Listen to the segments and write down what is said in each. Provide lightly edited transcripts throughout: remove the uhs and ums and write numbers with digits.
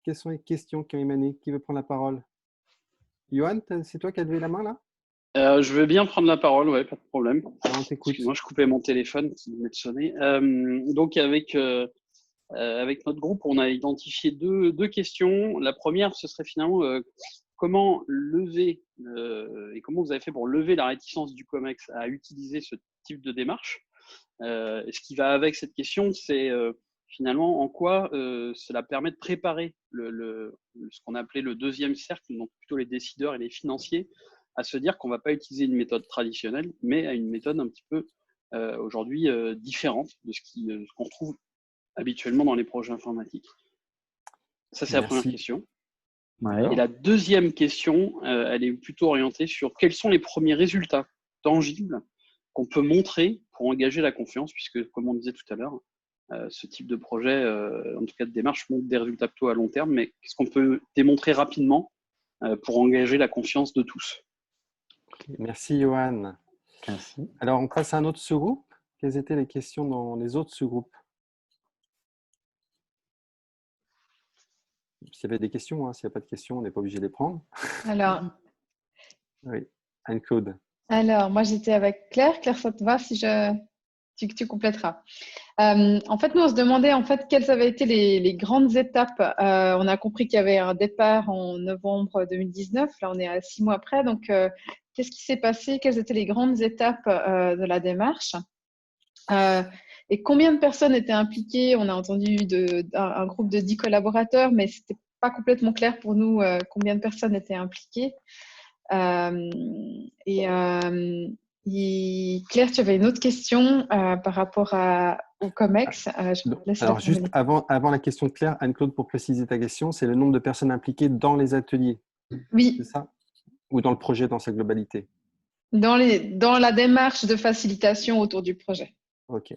Quelles sont les questions qui ont émané? Qui veut prendre la parole? Johan, c'est toi qui as levé la main là? Je veux bien prendre la parole, ouais, pas de problème. Alors, on t'écoute. Excuse-moi, je coupais mon téléphone qui venait de sonner. Donc avec notre groupe, on a identifié deux questions. La première, ce serait finalement comment lever et comment vous avez fait pour lever la réticence du COMEX à utiliser ce type de démarche. Et ce qui va avec cette question, c'est finalement en quoi cela permet de préparer ce qu'on appelait le deuxième cercle, donc plutôt les décideurs et les financiers, à se dire qu'on ne va pas utiliser une méthode traditionnelle, mais à une méthode un petit peu aujourd'hui différente de ce qu'on trouve habituellement dans les projets informatiques. Ça, c'est la première question. Ouais. Et la deuxième question, elle est plutôt orientée sur quels sont les premiers résultats tangibles qu'on peut montrer pour engager la confiance, puisque, comme on disait tout à l'heure, ce type de projet, en tout cas de démarche, montre des résultats plutôt à long terme, mais qu'est-ce qu'on peut démontrer rapidement pour engager la confiance de tous? Okay, merci Johan. Merci. Alors, on passe à un autre sous-groupe. Quelles étaient les questions dans les autres sous-groupes? S'il y avait des questions, hein, s'il n'y a pas de questions, on n'est pas obligé de les prendre. Alors, oui, Anne-Claude. Alors, moi, j'étais avec Claire. Claire, ça te va si tu complèteras. En fait, nous, on se demandait quelles avaient été les grandes étapes. On a compris qu'il y avait un départ en novembre 2019. Là, on est à 6 mois après. Donc, qu'est-ce qui s'est passé? Quelles étaient les grandes étapes de la démarche? Et combien de personnes étaient impliquées? On a entendu un groupe de 10 collaborateurs, mais ce n'était pas complètement clair pour nous combien de personnes étaient impliquées. Claire, tu avais une autre question par rapport au COMEX. Alors, juste avant la question de Claire, Anne-Claude, pour préciser ta question, c'est le nombre de personnes impliquées dans les ateliers. Oui. C'est ça? Ou dans le projet dans sa globalité? Dans la démarche de facilitation autour du projet. Ok.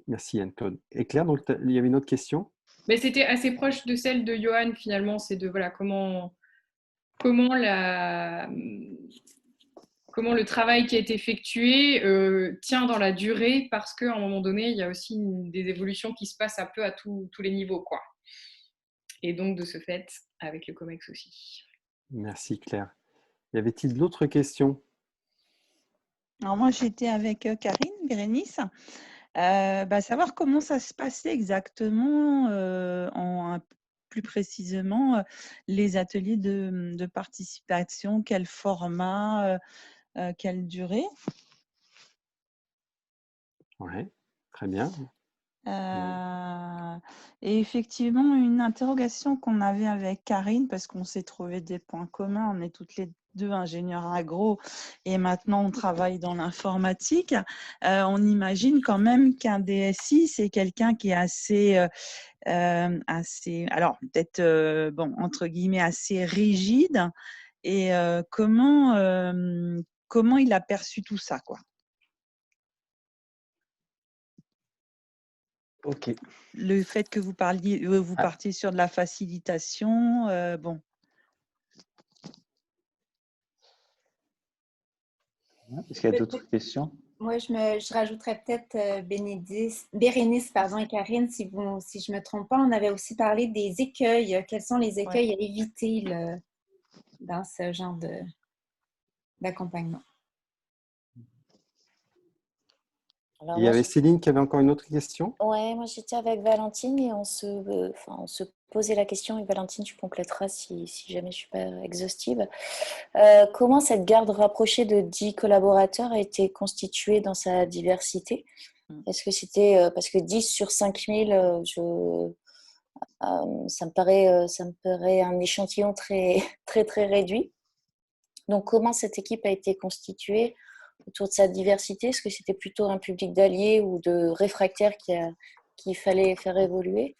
Merci Anne-Claude. Et Claire, donc, il y avait une autre question? Mais c'était assez proche de celle de Johan, finalement. C'est de voilà, comment le travail qui est effectué tient dans la durée, parce qu'à un moment donné, il y a aussi des évolutions qui se passent un peu à tous les niveaux, quoi. Et donc, de ce fait, avec le COMEX aussi. Merci Claire. Y avait-il d'autres questions? Alors moi, j'étais avec Karine, Bérénice. Savoir comment ça se passait exactement, plus précisément, les ateliers de participation, quel format, quelle durée. Oui, très bien. Et effectivement, une interrogation qu'on avait avec Karine, parce qu'on s'est trouvé des points communs, on est toutes les deux ingénieurs agro et maintenant on travaille dans l'informatique. On imagine quand même qu'un DSI, c'est quelqu'un qui est assez, alors peut-être, entre guillemets, assez rigide. Et comment il a perçu tout ça, quoi? Ok. Le fait que vous partiez sur de la facilitation, bon. Est-ce qu'il y a d'autres questions? Moi, je rajouterais peut-être Bérénice et Karine, si je ne me trompe pas, on avait aussi parlé des écueils. Quels sont les écueils à éviter dans ce genre d'accompagnement? Il y avait Céline qui avait encore une autre question. Oui, moi j'étais avec Valentine et on se posait la question, et Valentine, tu compléteras si jamais je ne suis pas exhaustive. Comment cette garde rapprochée de 10 collaborateurs a été constituée dans sa diversité? Est-ce que c'était parce que 10 sur 5000, ça me paraît un échantillon très, très, très réduit. Donc, comment cette équipe a été constituée autour de sa diversité? Est-ce que c'était plutôt un public d'alliés ou de réfractaires qu'il fallait faire évoluer?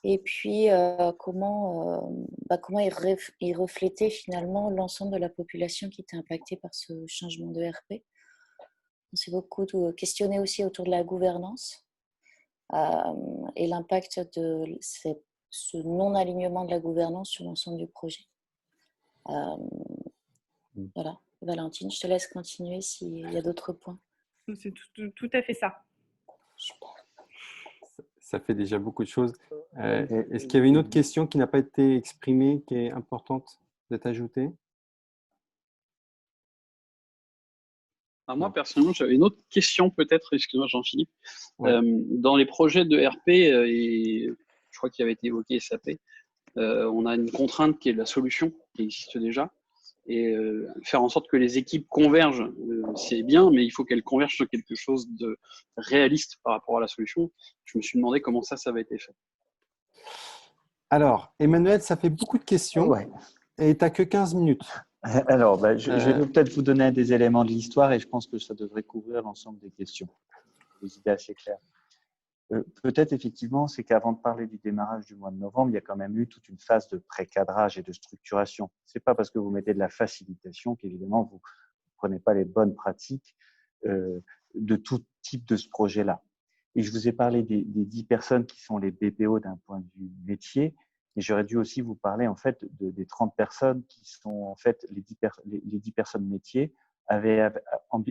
Et puis, comment il reflétait finalement l'ensemble de la population qui était impactée par ce changement de RP? On s'est beaucoup questionné aussi autour de la gouvernance et l'impact de ce non-alignement de la gouvernance sur l'ensemble du projet. Voilà, Valentine, je te laisse continuer s'il y a d'autres points. C'est tout à fait ça. Super. Ça fait déjà beaucoup de choses. Est-ce qu'il y avait une autre question qui n'a pas été exprimée, qui est importante d'être ajoutée? Moi, personnellement, j'avais une autre question peut-être, excuse-moi Jean-Philippe. Ouais. Dans les projets de RP, et je crois qu'il avait été évoqué SAP, on a une contrainte qui est la solution qui existe déjà. Et faire en sorte que les équipes convergent, c'est bien, mais il faut qu'elles convergent sur quelque chose de réaliste par rapport à la solution. Je me suis demandé comment ça avait été fait. Alors, Emmanuel, ça fait beaucoup de questions Ouais. et tu n'as que 15 minutes. Alors, je vais peut-être vous donner des éléments de l'histoire et je pense que ça devrait couvrir l'ensemble des questions. Des idées assez claires. Peut-être effectivement, c'est qu'avant de parler du démarrage du mois de novembre, il y a quand même eu toute une phase de pré-cadrage et de structuration. Ce n'est pas parce que vous mettez de la facilitation qu'évidemment, vous ne prenez pas les bonnes pratiques de tout type de ce projet-là. Et je vous ai parlé des 10 personnes qui sont les BPO d'un point de vue métier. Et j'aurais dû aussi vous parler en fait des 30 personnes qui sont en fait les 10 personnes métiers avaient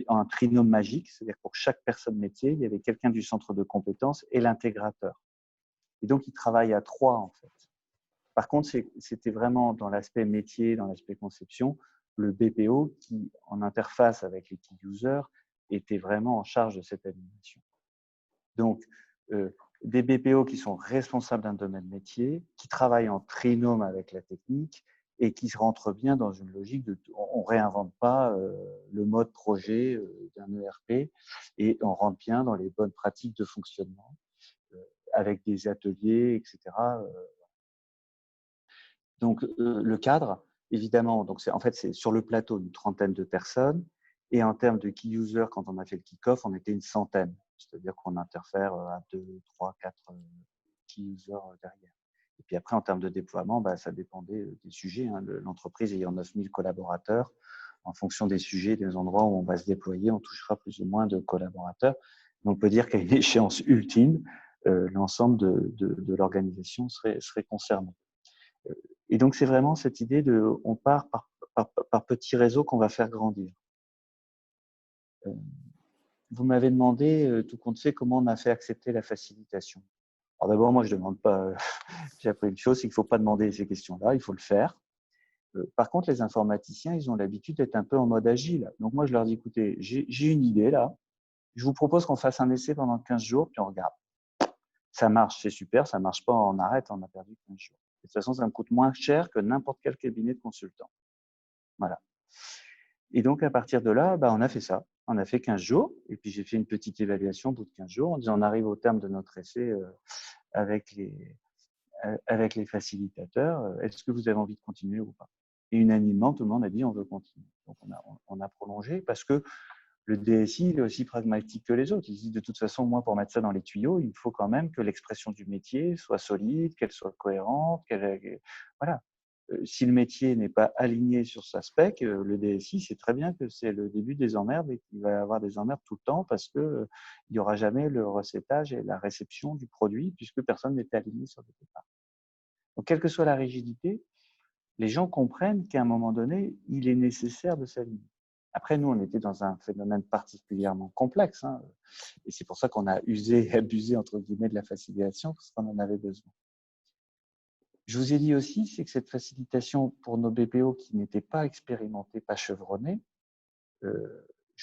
un trinôme magique, c'est-à-dire pour chaque personne métier, il y avait quelqu'un du centre de compétences et l'intégrateur. Et donc, ils travaillent à 3 en fait. Par contre, c'était vraiment dans l'aspect métier, dans l'aspect conception, le BPO qui, en interface avec les key users, était vraiment en charge de cette animation. Donc, des BPO qui sont responsables d'un domaine métier, qui travaillent en trinôme avec la technique et qui rentrent bien dans une logique de on ne réinvente pas le mode projet d'un ERP et on rentre bien dans les bonnes pratiques de fonctionnement avec des ateliers, etc. Donc, le cadre, évidemment, donc en fait, c'est sur le plateau une trentaine de personnes et en termes de key user, quand on a fait le kick-off, on était une centaine. C'est-à-dire qu'on interfère à 2, 3, 4 key users derrière. Et puis après, en termes de déploiement, ça dépendait des sujets. L'entreprise ayant 9000 collaborateurs, en fonction des sujets, des endroits où on va se déployer, on touchera plus ou moins de collaborateurs. Mais on peut dire qu'à une échéance ultime, l'ensemble de l'organisation serait concerné. Et donc, c'est vraiment cette idée de on part par petits réseaux qu'on va faire grandir. Vous m'avez demandé, tout compte fait, comment on a fait accepter la facilitation. Alors d'abord, moi, je ne demande pas, j'ai appris une chose, c'est qu'il ne faut pas demander ces questions-là, il faut le faire. Par contre, les informaticiens, ils ont l'habitude d'être un peu en mode agile. Donc moi, je leur dis, écoutez, j'ai une idée là, je vous propose qu'on fasse un essai pendant 15 jours, puis on regarde. Ça marche, c'est super, ça ne marche pas, on arrête, on a perdu 15 jours. De toute façon, ça me coûte moins cher que n'importe quel cabinet de consultants. Voilà. Et donc, à partir de là, on a fait ça. On a fait 15 jours. Et puis, j'ai fait une petite évaluation au bout de 15 jours en disant on arrive au terme de notre essai avec les facilitateurs. Est-ce que vous avez envie de continuer ou pas? Et unanimement, tout le monde a dit on veut continuer. Donc, on a prolongé parce que le DSI il est aussi pragmatique que les autres. Il dit de toute façon, moi, pour mettre ça dans les tuyaux, il faut quand même que l'expression du métier soit solide, qu'elle soit cohérente. Voilà. Si le métier n'est pas aligné sur sa spec, le DSI sait très bien que c'est le début des emmerdes et qu'il va y avoir des emmerdes tout le temps parce qu'il n'y aura jamais le recettage et la réception du produit puisque personne n'est aligné sur le départ. Donc, quelle que soit la rigidité, les gens comprennent qu'à un moment donné, il est nécessaire de s'aligner. Après, nous, on était dans un phénomène particulièrement complexe et c'est pour ça qu'on a usé et abusé, entre guillemets, de la facilitation parce qu'on en avait besoin. Je vous ai dit aussi, c'est que cette facilitation pour nos BPO qui n'étaient pas expérimentés, pas chevronnés, je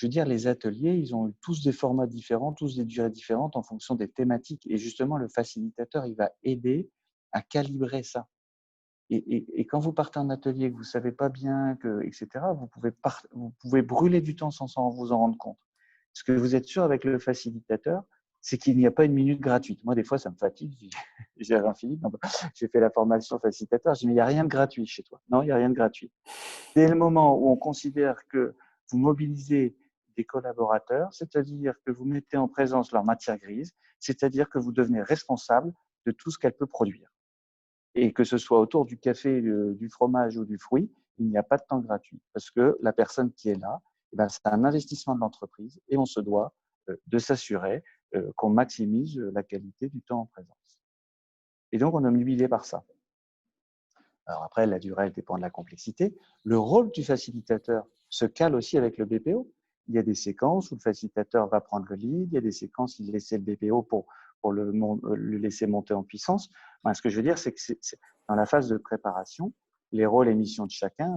veux dire, les ateliers, ils ont eu tous des formats différents, tous des durées différentes en fonction des thématiques. Et justement, le facilitateur, il va aider à calibrer ça. Et quand vous partez en atelier, que vous ne savez pas bien, etc., vous pouvez brûler du temps sans vous en rendre compte. Ce que vous êtes sûr avec le facilitateur, c'est qu'il n'y a pas une minute gratuite. Moi, des fois, ça me fatigue. J'ai un Philippe, j'ai fait la formation facilitateur. Je dis, mais il n'y a rien de gratuit chez toi. Non, il n'y a rien de gratuit. Dès le moment où on considère que vous mobilisez des collaborateurs, c'est-à-dire que vous mettez en présence leur matière grise, c'est-à-dire que vous devenez responsable de tout ce qu'elle peut produire. Et que ce soit autour du café, du fromage ou du fruit, il n'y a pas de temps gratuit. Parce que la personne qui est là, c'est un investissement de l'entreprise et on se doit de s'assurer qu'on maximise la qualité du temps en présence. Et donc, on est mobilisé par ça. Alors après, la durée elle dépend de la complexité. Le rôle du facilitateur se cale aussi avec le BPO. Il y a des séquences où le facilitateur va prendre le lead, il y a des séquences où il laisse le BPO pour le laisser monter en puissance. Enfin, ce que je veux dire, c'est que dans la phase de préparation, les rôles et missions de chacun,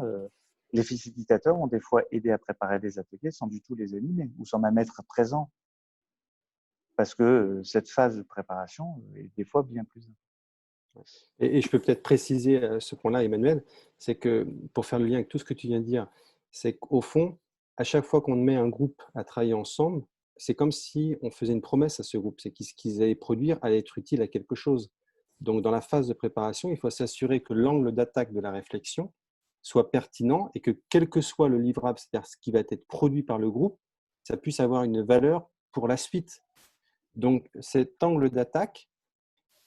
les facilitateurs ont des fois aidé à préparer des ateliers sans du tout les animer ou sans même être présents. Parce que cette phase de préparation est des fois bien plus importante. Et je peux peut-être préciser ce point-là, Emmanuel, c'est que pour faire le lien avec tout ce que tu viens de dire, c'est qu'au fond, à chaque fois qu'on met un groupe à travailler ensemble, c'est comme si on faisait une promesse à ce groupe, c'est que ce qu'ils allaient produire allait être utile à quelque chose. Donc, dans la phase de préparation, il faut s'assurer que l'angle d'attaque de la réflexion soit pertinent et que quel que soit le livrable, c'est-à-dire ce qui va être produit par le groupe, ça puisse avoir une valeur pour la suite. Donc, cet angle d'attaque,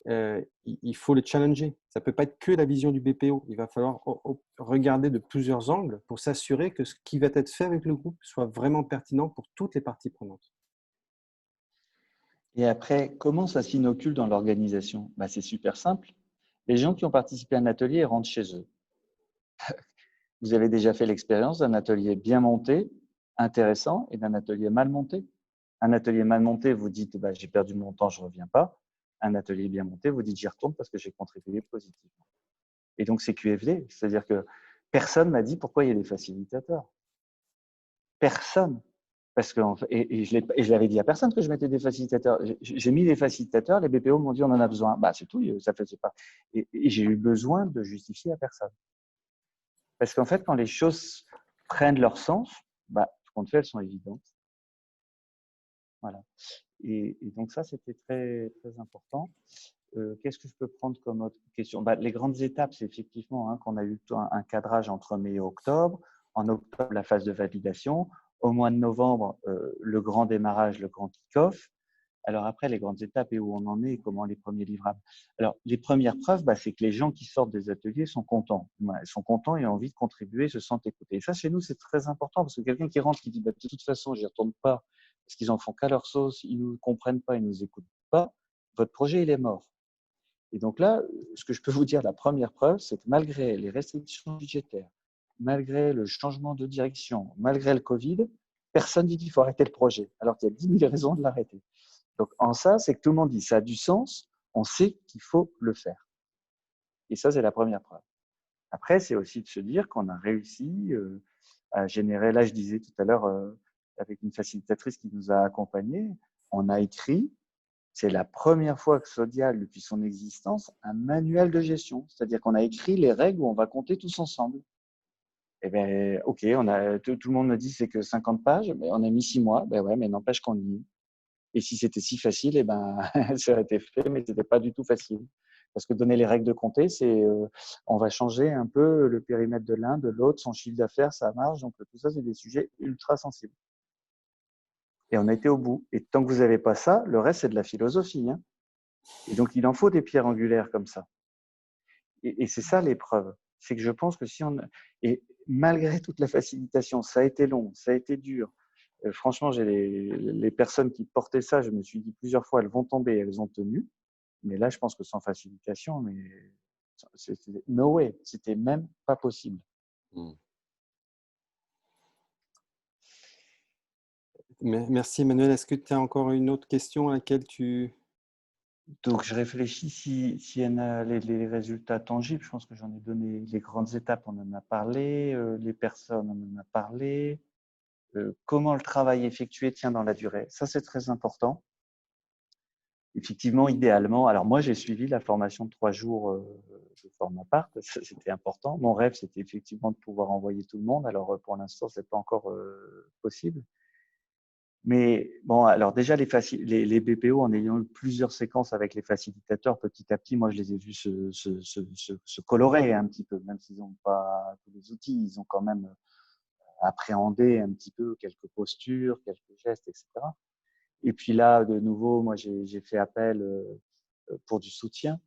il faut le challenger. Ça ne peut pas être que la vision du BPO. Il va falloir regarder de plusieurs angles pour s'assurer que ce qui va être fait avec le groupe soit vraiment pertinent pour toutes les parties prenantes. Et après, comment ça s'inocule dans l'organisation? C'est super simple. Les gens qui ont participé à un atelier rentrent chez eux. Vous avez déjà fait l'expérience d'un atelier bien monté, intéressant, et d'un atelier mal monté. Un atelier mal monté, vous dites j'ai perdu mon temps, je ne reviens pas. Un atelier bien monté, vous dites j'y retourne parce que j'ai contribué positivement. Et donc c'est QFD, c'est-à-dire que personne m'a dit pourquoi il y a des facilitateurs. Personne. Parce que, et je l'avais dit à personne que je mettais des facilitateurs. J'ai mis des facilitateurs, les BPO m'ont dit on en a besoin. C'est tout, ça faisait pas. Et j'ai eu besoin de justifier à personne. Parce qu'en fait, quand les choses prennent leur sens, tout compte fait, elles sont évidentes. Voilà. Et donc ça, c'était très, très important. Qu'est-ce que je peux prendre comme autre question? Les grandes étapes, c'est effectivement qu'on a eu un cadrage entre mai et octobre. En octobre, la phase de validation. Au mois de novembre, le grand démarrage, le grand kick-off. Alors après, les grandes étapes et où on en est et comment les premiers livrables. Alors, les premières preuves, c'est que les gens qui sortent des ateliers sont contents. Ils sont contents et ont envie de contribuer, se sentent écoutés. Et ça, chez nous, c'est très important parce que quelqu'un qui rentre, qui dit de toute façon, je n'y retourne pas parce qu'ils en font qu'à leur sauce, ils ne nous comprennent pas, ils ne nous écoutent pas, votre projet, il est mort. Et donc là, ce que je peux vous dire, la première preuve, c'est que malgré les restrictions budgétaires, malgré le changement de direction, malgré le Covid, personne ne dit qu'il faut arrêter le projet, alors qu'il y a 10 000 raisons de l'arrêter. Donc, en ça, c'est que tout le monde dit ça a du sens, on sait qu'il faut le faire. Et ça, c'est la première preuve. Après, c'est aussi de se dire qu'on a réussi à générer, là, je disais tout à l'heure, avec une facilitatrice qui nous a accompagnés, on a écrit, c'est la première fois que Sodial, depuis son existence, un manuel de gestion. C'est-à-dire qu'on a écrit les règles où on va compter tous ensemble. Eh bien, OK, tout le monde me dit c'est que 50 pages, mais on a mis 6 mois. Ouais, mais n'empêche qu'on y est. Et si c'était si facile, ça aurait été fait, mais ce n'était pas du tout facile. Parce que donner les règles de compter, c'est on va changer un peu le périmètre de l'un, de l'autre, son chiffre d'affaires, sa marge. Donc, tout ça, c'est des sujets ultra sensibles. Et on a été au bout. Et tant que vous n'avez pas ça, le reste, c'est de la philosophie. Et donc, il en faut des pierres angulaires comme ça. Et c'est ça l'épreuve. C'est que je pense que si on… Et malgré toute la facilitation, ça a été long, ça a été dur. Franchement, j'ai les personnes qui portaient ça, je me suis dit plusieurs fois, elles vont tomber, elles ont tenu. Mais là, je pense que sans facilitation, c'était no way, c'était même pas possible. Merci Emmanuel. Est-ce que tu as encore une autre question à laquelle tu… Donc, je réfléchis s'il y en a les résultats tangibles. Je pense que j'en ai donné les grandes étapes, on en a parlé, les personnes, on en a parlé. Comment le travail effectué tient dans la durée. Ça, c'est très important. Effectivement, idéalement, alors moi, j'ai suivi la formation de 3 jours de format part. C'était important. Mon rêve, c'était effectivement de pouvoir envoyer tout le monde. Alors, pour l'instant, ce n'est pas encore possible. Mais bon, alors déjà, les BPO, en ayant eu plusieurs séquences avec les facilitateurs, petit à petit, moi, je les ai vus se colorer un petit peu, même s'ils n'ont pas tous les outils, ils ont quand même appréhendé un petit peu quelques postures, quelques gestes, etc. Et puis là, de nouveau, moi, j'ai fait appel pour du soutien.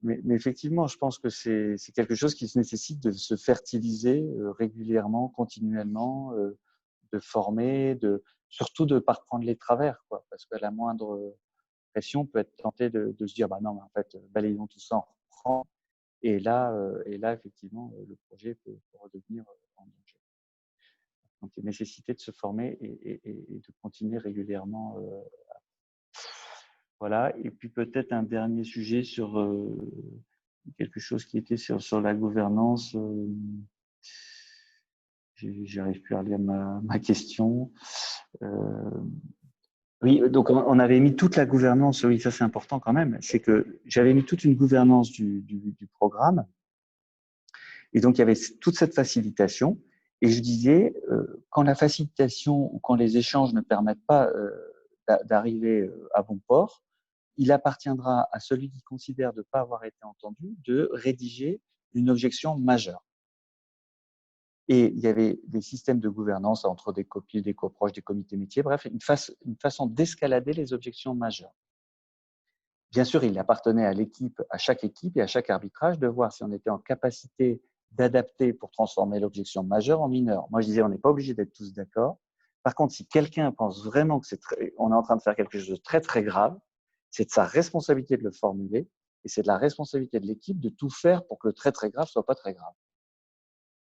Mais effectivement, je pense que c'est quelque chose qui nécessite de se fertiliser régulièrement, continuellement, de former, surtout de ne pas reprendre les travers, quoi, parce qu'à la moindre pression, on peut être tenté de se dire non, mais en fait, balayons tout ça, on reprend. Et là, effectivement, le projet peut redevenir en danger. Donc, il y a nécessité de se former et de continuer régulièrement. Voilà. Et puis peut-être un dernier sujet sur quelque chose qui était sur la gouvernance. J'arrive plus à relire ma question. Oui, donc on avait mis toute la gouvernance, oui, ça c'est important quand même, c'est que j'avais mis toute une gouvernance du programme, et donc il y avait toute cette facilitation, et je disais, quand la facilitation ou quand les échanges ne permettent pas d'arriver à bon port, il appartiendra à celui qui considère de ne pas avoir été entendu de rédiger une objection majeure. Et il y avait des systèmes de gouvernance entre des copies, des coproches, des comités métiers, bref, une façon d'escalader les objections majeures. Bien sûr, il appartenait à l'équipe, à chaque équipe et à chaque arbitrage de voir si on était en capacité d'adapter pour transformer l'objection majeure en mineure. Moi, je disais, on n'est pas obligé d'être tous d'accord. Par contre, si quelqu'un pense vraiment que on est en train de faire quelque chose de très, très grave, c'est de sa responsabilité de le formuler et c'est de la responsabilité de l'équipe de tout faire pour que le très, très grave soit pas très grave.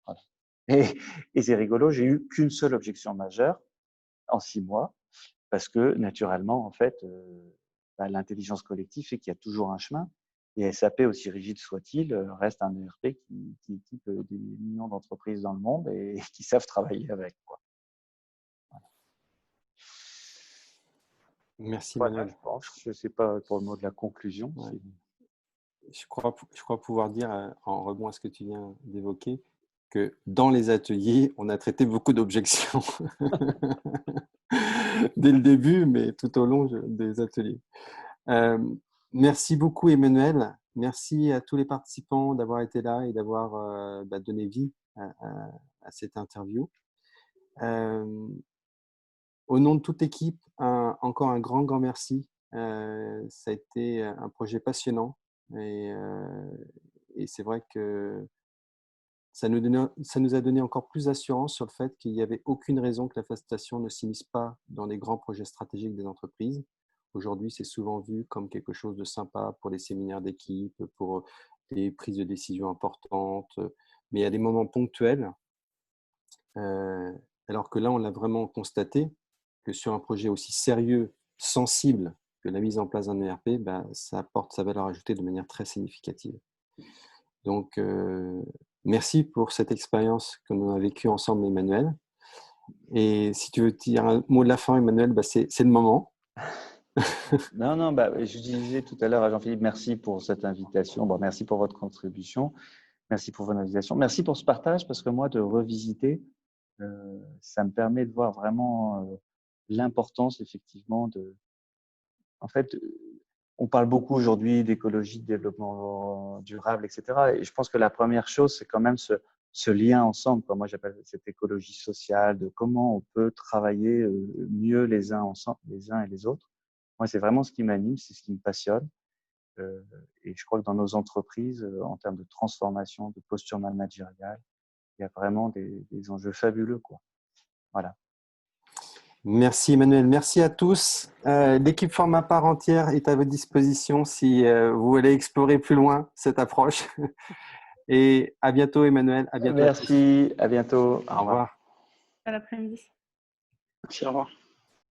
Voilà. Et c'est rigolo, j'ai eu qu'une seule objection majeure en 6 mois, parce que naturellement, en fait, l'intelligence collective fait qu'il y a toujours un chemin. Et SAP, aussi rigide soit-il, reste un ERP qui équipe des millions d'entreprises dans le monde et qui savent travailler avec, quoi. Voilà. Merci Voilà, Emmanuel. je ne sais pas pour le mot de la conclusion. Ouais. Je crois pouvoir dire, en rebond à ce que tu viens d'évoquer, que dans les ateliers, on a traité beaucoup d'objections dès le début, mais tout au long des ateliers. Merci beaucoup Emmanuel. Merci à tous les participants d'avoir été là et d'avoir donné vie à cette interview. Au nom de toute l'équipe, encore un grand merci. Ça a été un projet passionnant et c'est vrai que ça nous a donné encore plus d'assurance sur le fait qu'il n'y avait aucune raison que la facilitation ne s'immisce pas dans les grands projets stratégiques des entreprises. Aujourd'hui, c'est souvent vu comme quelque chose de sympa pour les séminaires d'équipe, pour des prises de décision importantes, mais il y a des moments ponctuels. Alors que là, on l'a vraiment constaté que sur un projet aussi sérieux, sensible que la mise en place d'un ERP, ça apporte sa valeur ajoutée de manière très significative. Donc, merci pour cette expérience que nous avons vécue ensemble, Emmanuel. Et si tu veux dire un mot de la fin, Emmanuel, c'est le moment. Non, je disais tout à l'heure à Jean-Philippe, merci pour cette invitation. Bon, merci pour votre contribution. Merci pour votre invitation. Merci pour ce partage, parce que moi, de revisiter, ça me permet de voir vraiment l'importance, effectivement, en fait, on parle beaucoup aujourd'hui d'écologie, de développement durable, etc. Et je pense que la première chose, c'est quand même ce lien ensemble. Moi, j'appelle cette écologie sociale, de comment on peut travailler mieux les uns et les autres. Moi, c'est vraiment ce qui m'anime, c'est ce qui me passionne. Et je crois que dans nos entreprises, en termes de transformation, de posture managériale, il y a vraiment des enjeux fabuleux, quoi. Voilà. Merci Emmanuel, merci à tous. L'équipe Format Part Entière est à votre disposition si vous voulez explorer plus loin cette approche. Et à bientôt Emmanuel, à bientôt. Merci, à bientôt. Au revoir. À l'après-midi. Merci, au revoir.